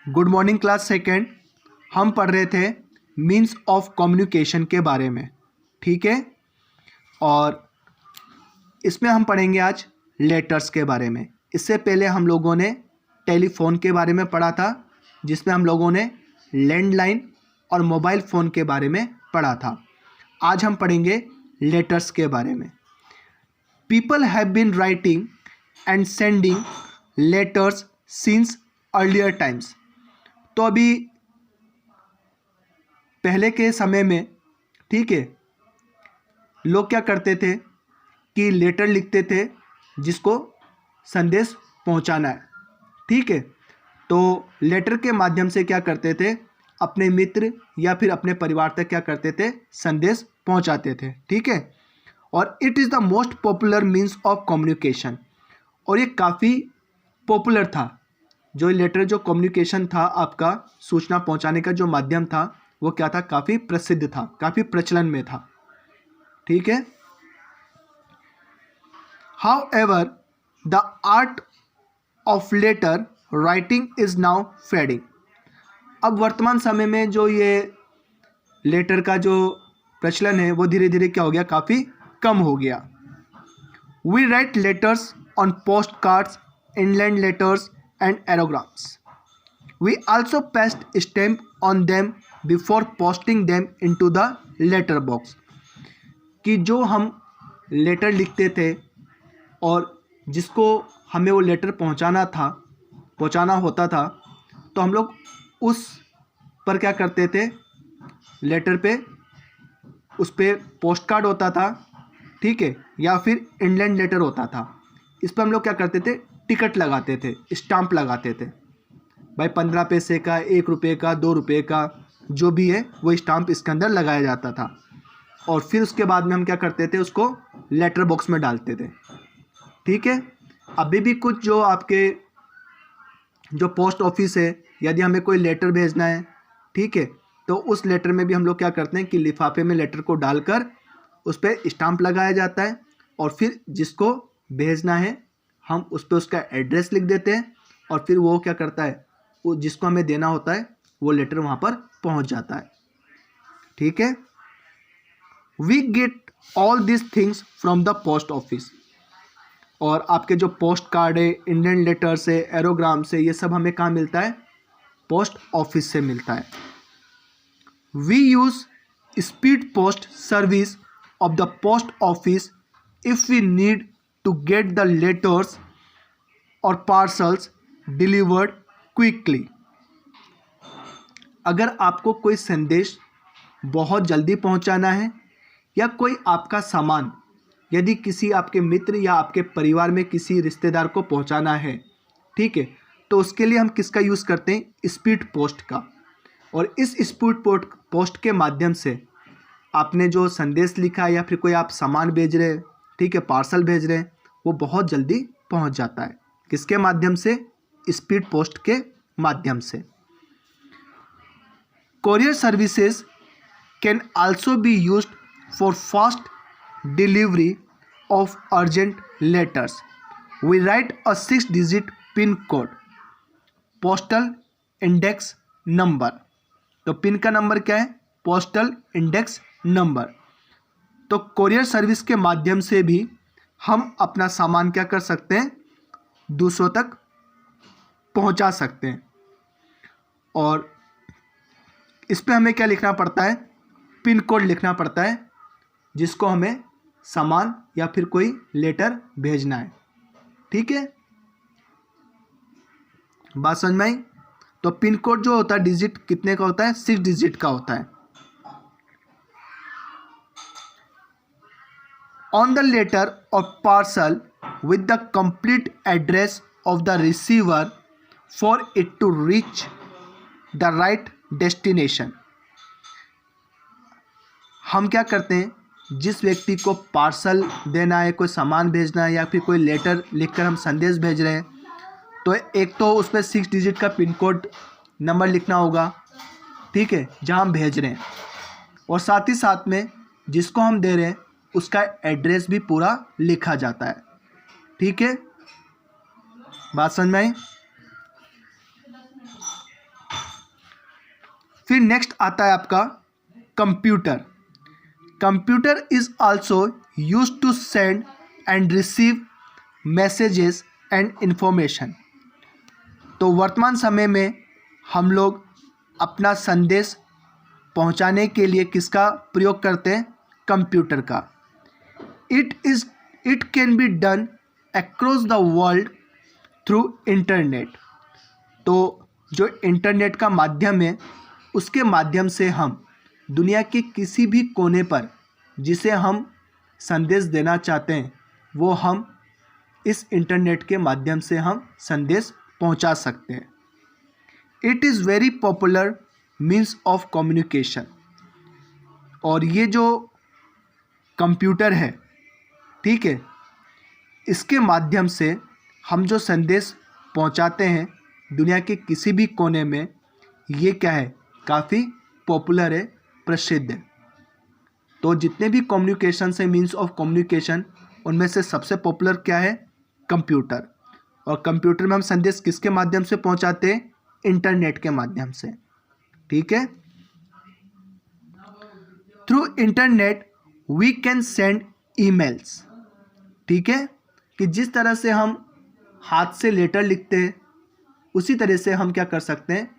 Good morning class second. हम पढ़ रहे थे मीन्स ऑफ कम्युनिकेशन के बारे में, ठीक है। और इसमें हम पढ़ेंगे आज लेटर्स के बारे में। इससे पहले हम लोगों ने टेलीफोन के बारे में पढ़ा था, जिसमें हम लोगों ने लैंडलाइन और मोबाइल फ़ोन के बारे में पढ़ा था। आज हम पढ़ेंगे लेटर्स के बारे में। People have been writing and sending letters since earlier times. तो अभी पहले के समय में, ठीक है, लोग क्या करते थे कि लेटर लिखते थे जिसको संदेश पहुंचाना है, ठीक है। तो लेटर के माध्यम से क्या करते थे, अपने मित्र या फिर अपने परिवार तक क्या करते थे, संदेश पहुंचाते थे, ठीक है। और it is the most popular means of communication. और ये काफ़ी पॉपुलर था, जो लेटर जो कम्युनिकेशन था, आपका सूचना पहुंचाने का जो माध्यम था, वो क्या था, काफ़ी प्रसिद्ध था, काफ़ी प्रचलन में था, ठीक है। However the art of letter writing is now fading. अब वर्तमान समय में जो ये लेटर का जो प्रचलन है वो धीरे धीरे क्या हो गया, काफ़ी कम हो गया। We write letters on postcards, inland letters and aerograms. We also paste stamp on them before posting them into the letter box. कि जो हम लेटर लिखते थे और जिसको हमें वो लेटर पहुंचाना होता था, तो हम लोग उस पर क्या करते थे, लेटर पे उस पर पोस्ट कार्ड होता था, ठीक है, या फिर इनलैंड लेटर होता था। इस पर हम लोग क्या करते थे, टिकट लगाते थे, स्टाम्प लगाते थे। भाई 15 पैसे का, 1 रुपये का, 2 रुपये का, जो भी है वो स्टाम्प इसके अंदर लगाया जाता था। और फिर उसके बाद में हम क्या करते थे, उसको लेटर बॉक्स में डालते थे, ठीक है। अभी भी कुछ जो आपके जो पोस्ट ऑफिस है, यदि हमें कोई लेटर भेजना है, ठीक है, तो उस लेटर में भी हम लोग क्या करते हैं कि लिफाफे में लेटर को डालकर उस पर स्टाम्प लगाया जाता है। और फिर जिसको भेजना है हम उस पर उसका एड्रेस लिख देते हैं, और फिर वो क्या करता है, वो जिसको हमें देना होता है वो लेटर वहाँ पर पहुँच जाता है, ठीक है। We get all this things from the post office. और आपके जो पोस्ट कार्ड है, इंडियन लेटर से, एरोग्राम से, ये सब हमें कहाँ मिलता है, पोस्ट ऑफिस से मिलता है। We use speed post service of the post office if we need to get the letters और पार्सल्स डिलीवर्ड क्विकली। अगर आपको कोई संदेश बहुत जल्दी पहुंचाना है, या कोई आपका सामान यदि किसी आपके मित्र या आपके परिवार में किसी रिश्तेदार को पहुंचाना है, ठीक है, तो उसके लिए हम किसका यूज़ करते हैं, स्पीड पोस्ट का। और इस स्पीड पोस्ट के माध्यम से आपने जो संदेश लिखा है या फिर कोई आप सामान भेज रहे हैं, ठीक है, पार्सल भेज रहे हैं, वो बहुत जल्दी पहुंच जाता है। किसके माध्यम से, स्पीड पोस्ट के माध्यम से। Courier services can also be used for fast delivery of urgent letters. We write a 6-digit PIN code, postal index number. तो पिन का नंबर क्या है, पोस्टल इंडेक्स नंबर। तो कोरियर सर्विस के माध्यम से भी हम अपना सामान क्या कर सकते हैं, दूसरों तक पहुंचा सकते हैं। और इस पे हमें क्या लिखना पड़ता है, पिन कोड लिखना पड़ता है, जिसको हमें सामान या फिर कोई लेटर भेजना है, ठीक है। बात समझ में आई। तो पिन कोड जो होता है, डिजिट कितने का होता है, 6 डिजिट का होता है। ऑन द लेटर और parcel with the complete address of the receiver for it to reach the right destination. हम क्या करते हैं, जिस व्यक्ति को पार्सल देना है, कोई सामान भेजना है, या फिर कोई लेटर लिखकर हम संदेश भेज रहे हैं, तो एक तो उस पर 6 डिजिट का पिन कोड नंबर लिखना होगा, ठीक है, जहां हम भेज रहे हैं। और साथ ही साथ में जिसको हम दे रहे हैं उसका एड्रेस भी पूरा लिखा जाता है, ठीक है। बात समझ में आई। फिर नेक्स्ट आता है आपका computer. Computer is also use to send and receive messages and information. तो वर्तमान समय में हम लोग अपना संदेश पहुंचाने के लिए किसका प्रयोग करते हैं? कंप्यूटर का। It can be done across the world through internet. तो जो इंटरनेट का माध्यम है उसके माध्यम से हम दुनिया के किसी भी कोने पर जिसे हम संदेश देना चाहते हैं वो हम इस इंटरनेट के माध्यम से हम संदेश पहुंचा सकते हैं। It is very popular means of communication. और ये जो कंप्यूटर है, ठीक है, इसके माध्यम से हम जो संदेश पहुंचाते हैं दुनिया के किसी भी कोने में, ये क्या है? काफ़ी पॉपुलर है, प्रसिद्ध है। तो जितने भी कम्युनिकेशन से मीन्स ऑफ कम्युनिकेशन उनमें से सबसे पॉपुलर क्या है? कंप्यूटर। और कंप्यूटर में हम संदेश किसके माध्यम से पहुंचाते हैं? इंटरनेट के माध्यम से, ठीक है। Through internet we can send emails, ठीक है, कि जिस तरह से हम हाथ से लेटर लिखते हैं उसी तरह से हम क्या कर सकते हैं?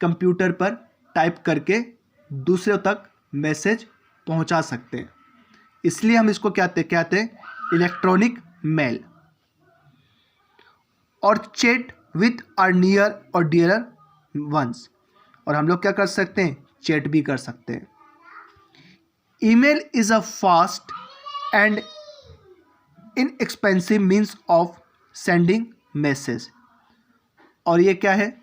कंप्यूटर पर टाइप करके दूसरों तक मैसेज पहुंचा सकते हैं। इसलिए हम इसको क्या कहते हैं? Electronic mail. और चैट विथ आवर नियर और डियरर वंस। और हम लोग क्या कर सकते हैं? चैट भी कर सकते हैं। Email is a fast and inexpensive means of sending message. और ये क्या है?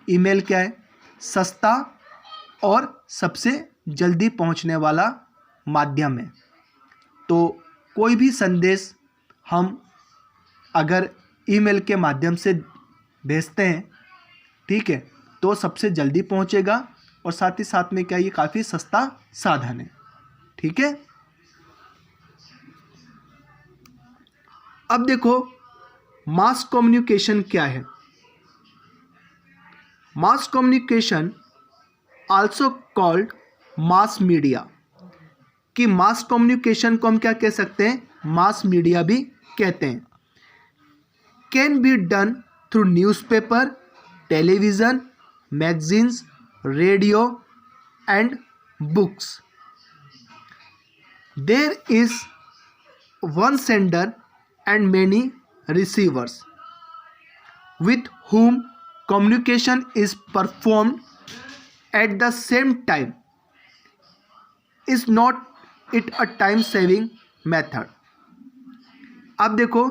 ईमेल क्या है? सस्ता और सबसे जल्दी पहुंचने वाला माध्यम है। तो कोई भी संदेश हम अगर ईमेल के माध्यम से भेजते हैं, ठीक है, तो सबसे जल्दी पहुंचेगा और साथ ही साथ में क्या, ये काफ़ी सस्ता साधन है, ठीक है। अब देखो मास कम्युनिकेशन क्या है। Mass communication also called mass media, कि मास कम्युनिकेशन को हम क्या कह सकते हैं? मास मीडिया भी कहते हैं। Can be done through newspaper, television, magazines, radio and books. There is one sender and many receivers with whom communication is performed at the same time. Is not it a time saving method? अब देखो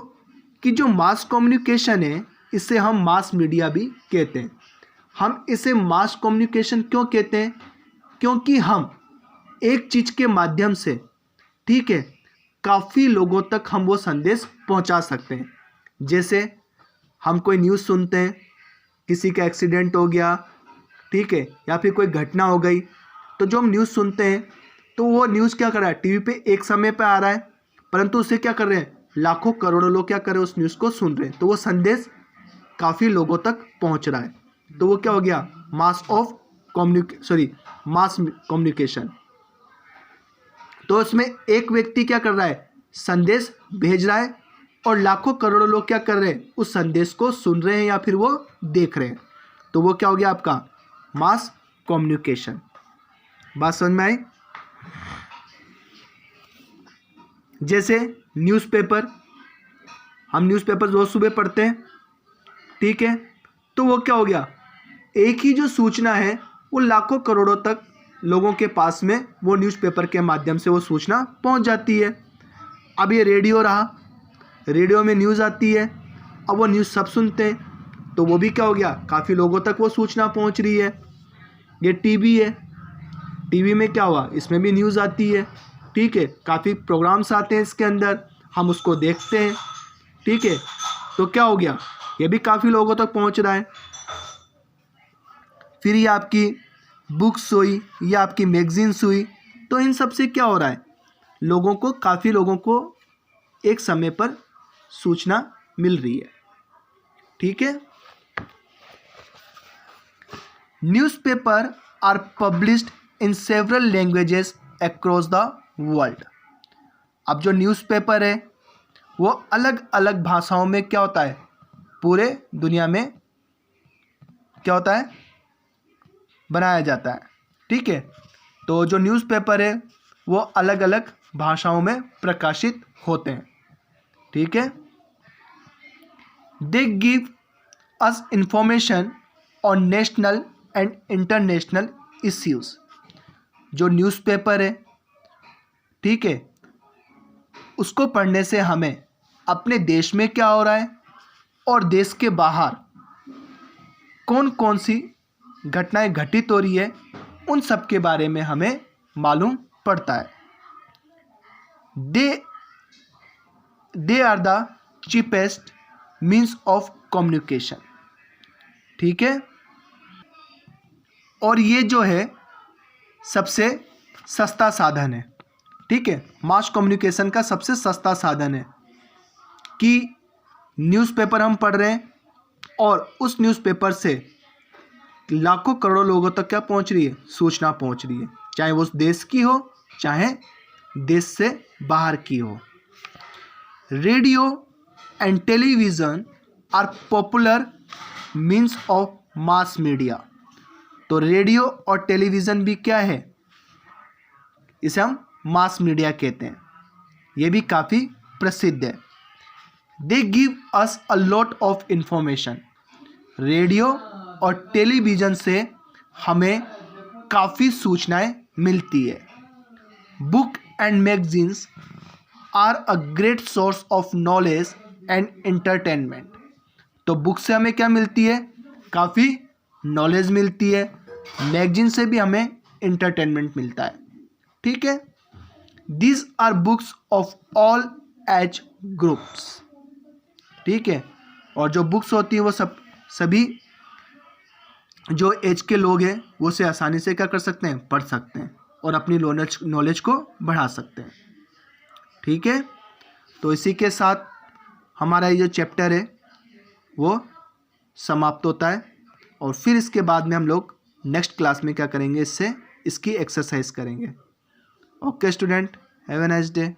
कि जो mass communication है इसे हम mass media भी कहते हैं। हम इसे मास कम्युनिकेशन क्यों कहते हैं? क्योंकि हम एक चीज़ के माध्यम से, ठीक है, काफ़ी लोगों तक हम वो संदेश पहुंचा सकते हैं। जैसे हम कोई न्यूज़ सुनते हैं, किसी का एक्सीडेंट हो गया, ठीक है, या फिर कोई घटना हो गई, तो जो हम न्यूज़ सुनते हैं तो वो न्यूज़ क्या कर रहा है? टीवी पे एक समय पे आ रहा है, परंतु उसे क्या कर रहे हैं? लाखों करोड़ों लोग क्या कर रहे हैं? उस न्यूज़ को सुन रहे हैं। तो वो संदेश काफ़ी लोगों तक पहुंच रहा है। तो वो क्या हो गया? Mass communication. तो उसमें एक व्यक्ति क्या कर रहा है? संदेश भेज रहा है और लाखों करोड़ों लोग क्या कर रहे हैं? उस संदेश को सुन रहे हैं या फिर वो देख रहे हैं। तो वो क्या हो गया आपका? Mass communication. बात समझ में आई? जैसे न्यूज़पेपर, हम न्यूज़पेपर रोज सुबह पढ़ते हैं, ठीक है, तो वो क्या हो गया? एक ही जो सूचना है वो लाखों करोड़ों तक लोगों के पास में वो न्यूज़पेपर के माध्यम से वो सूचना पहुंच जाती है। अब ये रेडियो रहा, रेडियो में न्यूज़ आती है, अब वो न्यूज़ सब सुनते हैं, तो वो भी क्या हो गया? काफ़ी लोगों तक वो सूचना पहुंच रही है। ये टीवी है, टीवी में क्या हुआ? इसमें भी न्यूज़ आती है, ठीक है, काफ़ी प्रोग्राम्स आते हैं इसके अंदर, हम उसको देखते हैं, ठीक है, तो क्या हो गया? ये भी काफ़ी लोगों तक पहुंच रहा है। फिर ये आपकी बुक्स हुई या आपकी मैगजीन्स हुई, तो इन सब से क्या हो रहा है? लोगों को, काफ़ी लोगों को एक समय पर सूचना मिल रही है, ठीक है। Newspapers are published in several languages across the world. अब जो न्यूज़पेपर है वो अलग अलग भाषाओं में क्या होता है, पूरे दुनिया में क्या होता है, बनाया जाता है। ठीक है, तो जो न्यूज़पेपर है वो अलग अलग भाषाओं में प्रकाशित होते हैं। ठीक है, they give us information on national and international issues. जो न्यूज़पेपर है, ठीक है, उसको पढ़ने से हमें अपने देश में क्या हो रहा है और देश के बाहर कौन कौन सी घटनाएं घटित हो रही है उन सब के बारे में हमें मालूम पड़ता है। They are the cheapest means of communication. ठीक है, और ये जो है सबसे सस्ता साधन है। ठीक है, मास कम्युनिकेशन का सबसे सस्ता साधन है कि न्यूज़पेपर हम पढ़ रहे हैं और उस न्यूज़पेपर से लाखों करोड़ों लोगों तक क्या पहुंच रही है, सूचना पहुंच रही है, चाहे वो देश की हो चाहे देश से बाहर की हो। Radio and television are popular means of mass media. तो रेडियो और टेलीविज़न भी क्या है, इसे हम मास मीडिया कहते हैं, ये भी काफ़ी प्रसिद्ध है। They give us a lot of information. Radio और टेलीविज़न से हमें काफ़ी सूचनाएं मिलती है। Book and magazines are a great source of knowledge and entertainment. तो बुक से हमें क्या मिलती है, काफ़ी नॉलेज मिलती है। मैगजीन से भी हमें एंटरटेनमेंट मिलता है। ठीक है, these are books of all age groups. ठीक है, और जो बुक्स होती हैं वो सभी जो एज के लोग हैं वो से आसानी से क्या कर सकते हैं, पढ़ सकते हैं और अपनी नॉलेज को बढ़ा सकते हैं। ठीक है, तो इसी के साथ हमारा ये जो चैप्टर है वो समाप्त होता है और फिर इसके बाद में हम लोग नेक्स्ट क्लास में क्या करेंगे, इसकी एक्सरसाइज करेंगे। Okay student, have a nice day.